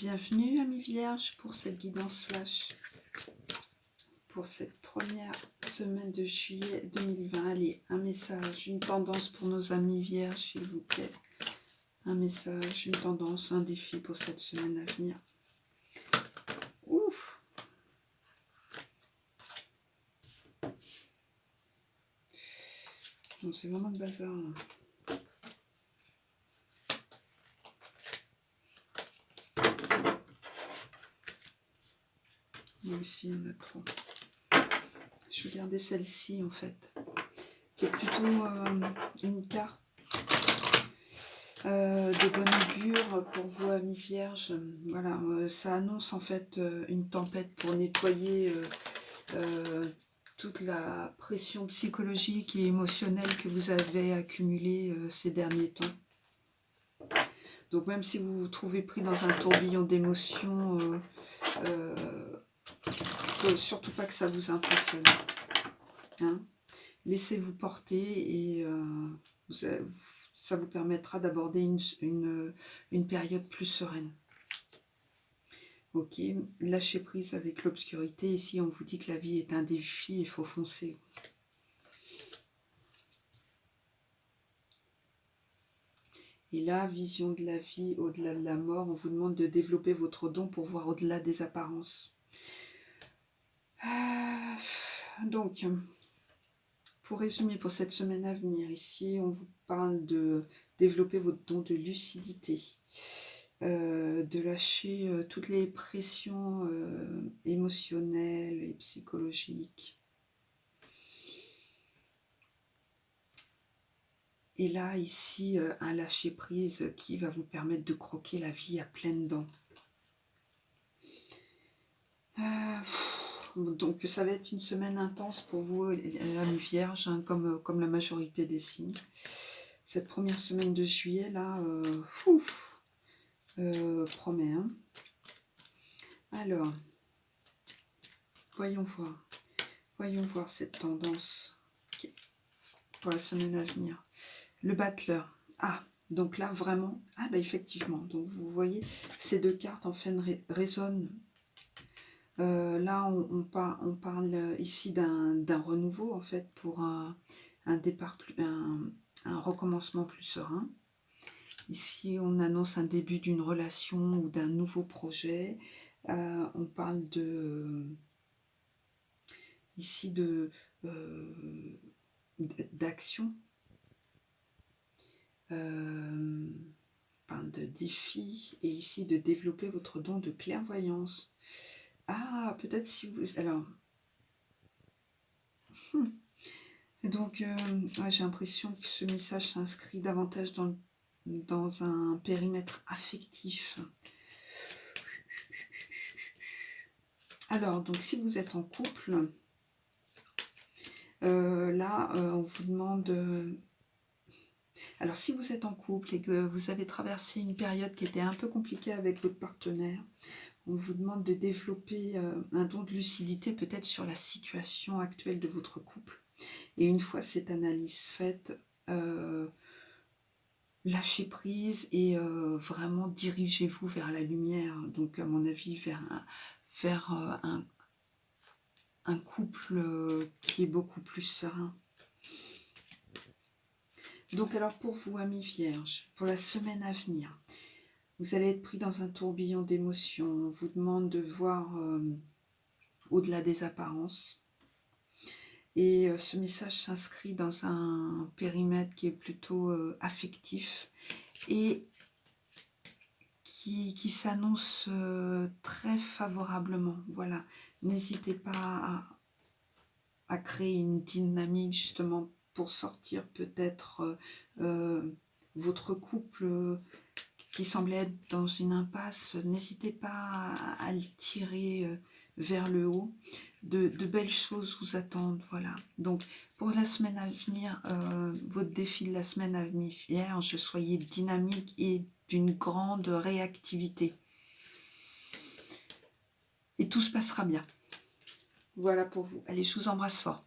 Bienvenue amis vierges pour cette guidance flash pour cette première semaine de juillet 2020. Allez, un message, une tendance pour nos amis vierges s'il vous plaît. Un message, une tendance, un défi pour cette semaine à venir. Ouf! Non, c'est vraiment le bazar là. Moi aussi, il y en a trop. Je vais garder celle-ci en fait, qui est plutôt une carte de bonne augure pour vous amis vierges. Voilà, ça annonce en fait une tempête pour nettoyer toute la pression psychologique et émotionnelle que vous avez accumulée ces derniers temps. Donc même si vous vous trouvez pris dans un tourbillon d'émotions, faut surtout pas que ça vous impressionne. Hein, laissez-vous porter et ça vous permettra d'aborder une période plus sereine. Ok, lâchez prise avec l'obscurité. Ici, on vous dit que la vie est un défi, il faut foncer. Et là, vision de la vie au-delà de la mort, on vous demande de développer votre don pour voir au-delà des apparences. Donc, pour résumer pour cette semaine à venir, ici, on vous parle de développer votre don de lucidité. De lâcher toutes les pressions émotionnelles et psychologiques. Et là, ici, un lâcher-prise qui va vous permettre de croquer la vie à pleines dents. Donc, ça va être une semaine intense pour vous, l'âme vierge, hein, comme la majorité des signes. Cette première semaine de juillet, là, promet, hein. Alors, voyons voir cette tendance pour la semaine à venir. Le battleur. Ah, donc là, vraiment, ah bah effectivement, donc vous voyez, ces deux cartes en fait résonnent. Là, on parle ici d'un renouveau, en fait, pour un départ, un recommencement plus serein. Ici, on annonce un début d'une relation ou d'un nouveau projet. On parle ici d'action. On parle de défi et ici de développer votre don de clairvoyance. Ah, peut-être si vous... Alors... Donc, j'ai l'impression que ce message s'inscrit davantage dans un périmètre affectif. Alors, donc si vous êtes en couple, là, on vous demande... alors, si vous êtes en couple et que vous avez traversé une période qui était un peu compliquée avec votre partenaire, on vous demande de développer un don de lucidité peut-être sur la situation actuelle de votre couple. Et une fois cette analyse faite, lâchez prise et vraiment dirigez-vous vers la lumière. Donc à mon avis vers un couple qui est beaucoup plus serein. Donc alors pour vous amis vierges, pour la semaine à venir, vous allez être pris dans un tourbillon d'émotions. On vous demande de voir au-delà des apparences. Et ce message s'inscrit dans un périmètre qui est plutôt affectif et qui s'annonce très favorablement. Voilà, n'hésitez pas à créer une dynamique justement pour sortir peut-être votre couple qui semblait être dans une impasse. N'hésitez pas à le tirer vers le haut. De belles choses vous attendent, voilà. Donc, pour la semaine à venir, votre défi de la semaine à venir, vierge, soyez dynamique et d'une grande réactivité. Et tout se passera bien. Voilà pour vous. Allez, je vous embrasse fort.